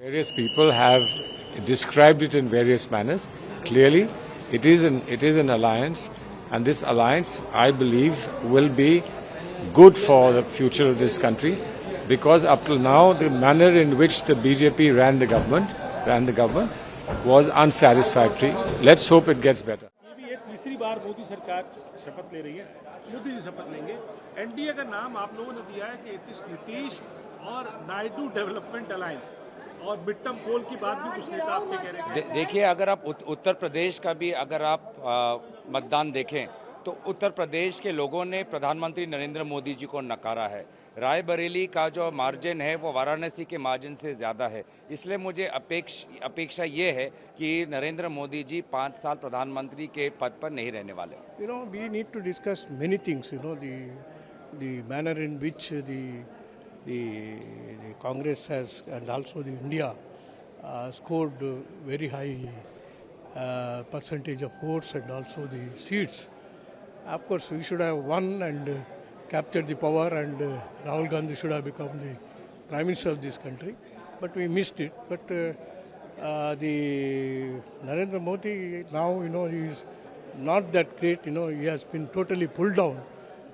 Various people have described it in various manners. Clearly, it is an alliance, and this alliance, I believe, will be good for the future of this country, because up till now, the manner in which the BJP ran the government was unsatisfactory. Let's hope it gets better. ये तीसरी बार मोदी सरकार शपथ ले रही है, मोदी जी शपथ लेंगे। NDA का नाम आप लोगों ने दिया है कि नीतीश और नायडू डेवलपमेंट अलायंस, और मिड टर्म पोल की बात भी कुछ नेता आपके कह रहे हैं। देखिए, अगर आप उत्तर प्रदेश का भी अगर आप मतदान देखें तो उत्तर प्रदेश के लोगों ने प्रधानमंत्री नरेंद्र मोदी जी को नकारा है। रायबरेली का जो मार्जिन है वो वाराणसी के मार्जिन से ज़्यादा है। इसलिए मुझे अपेक्षा ये है कि नरेंद्र मोदी जी 5 साल प्रधानमंत्री के पद पर नहीं रहने वाले। You know, we need to discuss many things. You know, the manner in which the Congress has, and also the India scored very high percentage of votes and also the seats. Of course, we should have won and captured the power, and Rahul Gandhi should have become the Prime Minister of this country. But we missed it. But the Narendra Modi now, you know, he is not that great. You know, he has been totally pulled down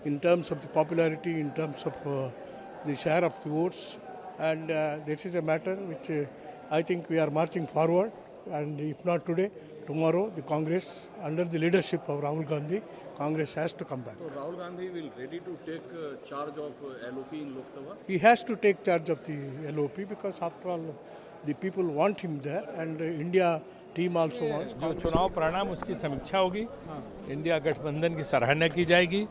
in terms of the popularity, in terms of the share of the votes, and this is a matter which I think we are marching forward, and if not today, tomorrow the Congress, under the leadership of Rahul Gandhi, Congress has to come back. So Rahul Gandhi will ready to take charge of LOP in Lok Sabha? He has to take charge of the LOP, because after all the people want him there, and India team also wants. जो चुनाव परिणाम उसकी समीक्षा होगी, India गठबंधन की सराहना की जाएगी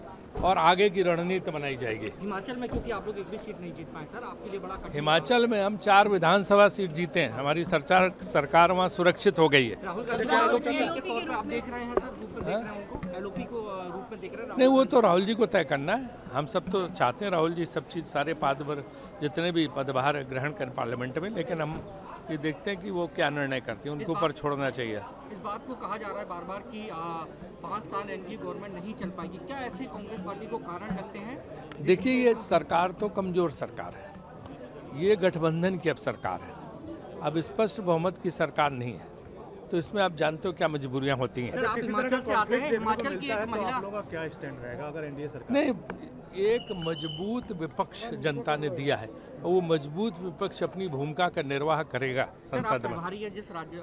और आगे की रणनीति बनाई जाएगी। हिमाचल में क्योंकि आप लोग एक भी सीट नहीं जीत पाए सर, आपके लिए बड़ा कठिन। हिमाचल में हम 4 विधानसभा सीट जीते हैं, हमारी सरकार वहाँ सुरक्षित हो गई है। राहुल गांधी के तौर पर आप देख रहे हैं सर, रूप में देख रहे हैं उनको, एलओपी को रूप में देख रहे हैं? नहीं, वो तो राहुल जी को तय करना है। हम सब तो चाहते हैं राहुल जी सब चीज़, सारे पद जितने भी पदभार ग्रहण करें पार्लियामेंट में, लेकिन हम ये देखते हैं कि वो क्या निर्णय करते हैं, उनके ऊपर छोड़ना चाहिए। इस बात को कहा जा रहा है बार बार कि 5 साल एनडीए गवर्नमेंट नहीं चल पाएगी, क्या ऐसे कांग्रेस पार्टी को कारण लगते हैं? देखिए, ये सरकार तो कमजोर सरकार है, ये गठबंधन की अब सरकार है, अब स्पष्ट बहुमत की सरकार नहीं है, तो इसमें आप जानते हो क्या मजबूरियां होती हैं। सर, आप हिमाचल से आते हैं, हिमाचल की एक महिला, आप लोगों का क्या स्टैंड रहेगा अगर एनडीए सरकार? नहीं, एक मजबूत विपक्ष जनता ने दिया है, और वो मजबूत विपक्ष अपनी भूमिका का निर्वाह करेगा संसद में। प्रभारी है जिस राज्य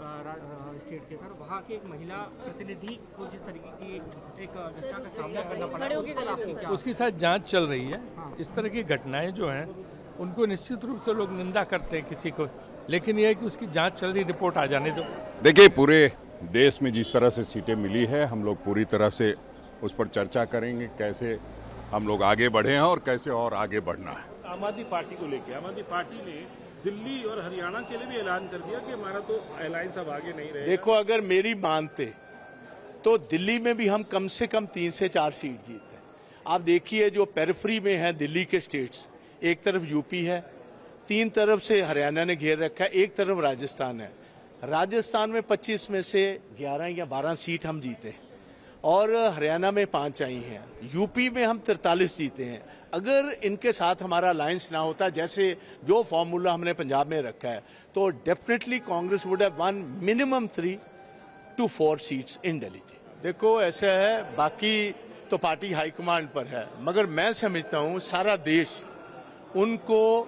स्टेट के सर, वहाँ के एक महिला प्रतिनिधि को जिस तरीके की एक घटना का सामना करना पड़ा, उसके साथ जांच चल रही है। इस तरह की घटनाएं जो हैं उनको निश्चित रूप से लोग निंदा करते हैं किसी को, लेकिन यह है कि उसकी जांच चल रही, रिपोर्ट आ जाने दो। देखिए, पूरे देश में जिस तरह से सीटें मिली है, हम लोग पूरी तरह से उस पर चर्चा करेंगे, कैसे हम लोग आगे बढ़े हैं और कैसे और आगे बढ़ना है। आम आदमी पार्टी को लेकर आम आदमी पार्टी ने दिल्ली और हरियाणा के लिए भी ऐलान कर दिया कि हमारा तो अलायंस अब आगे नहीं रहेगा। देखो, अगर मेरी मानते तो दिल्ली में भी हम कम से कम 3 से 4 सीट जीते। आप देखिए, जो पेरिफेरी में है दिल्ली के स्टेट्स, एक तरफ यूपी है, 3 तरफ से हरियाणा ने घेर रखा है, एक तरफ राजस्थान है। राजस्थान में 25 में से 11 या 12 सीट हम जीते, और हरियाणा में 5 आई हैं, यूपी में हम 43 जीते हैं। अगर इनके साथ हमारा अलायंस ना होता, जैसे जो फॉर्मूला हमने पंजाब में रखा है, तो definitely Congress would have one minimum 3 to 4 seats in Delhi. देखो, ऐसा है, बाकी तो पार्टी हाईकमांड पर है, मगर मैं समझता हूं सारा देश उनको,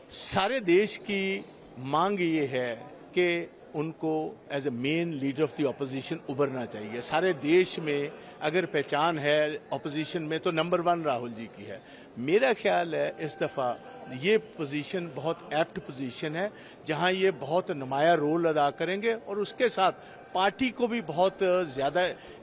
सारे देश की मांग ये है कि उनको as a main leader of the opposition उभरना चाहिए। सारे देश में अगर पहचान है ऑपोजिशन में, तो नंबर 1 राहुल जी की है। मेरा ख्याल है इस दफ़ा ये पोजीशन बहुत एप्ट पोजीशन है, जहां ये बहुत नुमाया रोल अदा करेंगे, और उसके साथ पार्टी को भी बहुत ज़्यादा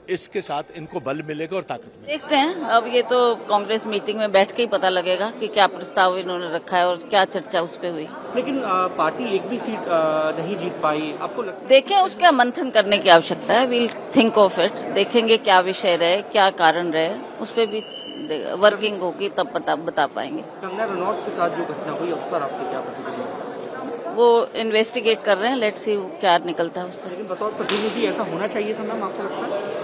इसके साथ इनको बल मिलेगा और ताकत मिलेगी। देखते हैं, अब ये तो कांग्रेस मीटिंग में बैठ के ही पता लगेगा कि क्या प्रस्ताव इन्होंने रखा है और क्या चर्चा उस पर हुई। लेकिन पार्टी एक भी सीट नहीं जीत पाई, आपको लगता है? देखें, उसका मंथन करने की आवश्यकता है। वील थिंक ऑफ इट, देखेंगे क्या विषय रहे, क्या कारण रहे, उस पर भी वर्किंग होगी, तब बता पाएंगे। कंगना रनौत के साथ जो घटना हुई, उस पर आपकी क्या प्रतिक्रिया? वो इन्वेस्टिगेट कर रहे हैं, लेट्स सी क्या निकलता है उससे। लेकिन बतौर प्रतिनिधि ऐसा होना चाहिए था मैम, आपको लगता है?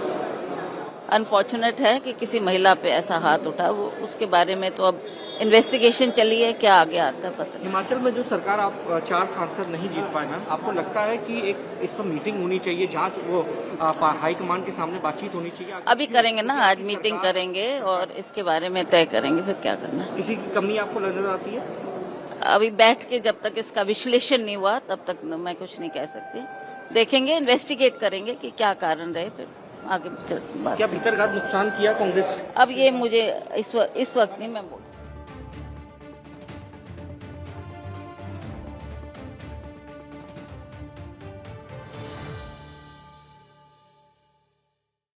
अनफॉर्चुनेट है कि किसी महिला पे ऐसा हाथ उठा, वो उसके बारे में तो अब इन्वेस्टिगेशन चली है, क्या आगे आता है पता नहीं। हिमाचल में जो सरकार आप 4 सांसद नहीं जीत पाए मैम, आपको लगता है कि एक इस पर मीटिंग होनी चाहिए, जांच वो हाईकमान के सामने बातचीत होनी चाहिए? अभी करेंगे ना, आज मीटिंग करेंगे और इसके बारे में तय करेंगे फिर क्या करना है। किसी की कमी आपको नजर आती है? अभी बैठ के जब तक इसका विश्लेषण नहीं हुआ तब तक मैं कुछ नहीं कह सकती। देखेंगे, इन्वेस्टिगेट करेंगे कि क्या कारण रहे, फिर आगे बात। क्या भीतरघात नुकसान किया कांग्रेस? अब ये मुझे इस वक्त नहीं मैं बोल